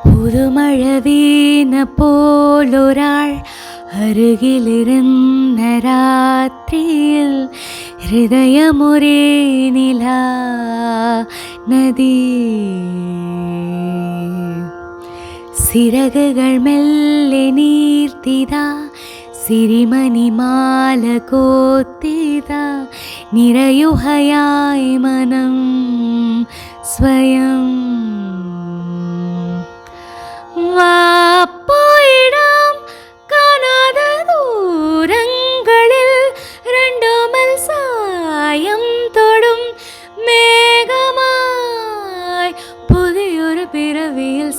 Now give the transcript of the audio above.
പുതുമഴവീണ പോലൊരാൾ അരുകിലിരുന്ന രാത്രിയിൽ ഹൃദയമൊരേ നിലാ നദി. സിരകുകൾ മെല്ലെ നീർത്തിതാ, സിരിമണിമാല കോത്തിതാ, നിറയുകയായി മനം സ്വയം. വാപ്പോയിടാം കാണാത ദൂരങ്ങളിൽ രണ്ടോമൽ സായം തൊടും മേഘമായി പുതിയൊരു പിറവിയിൽ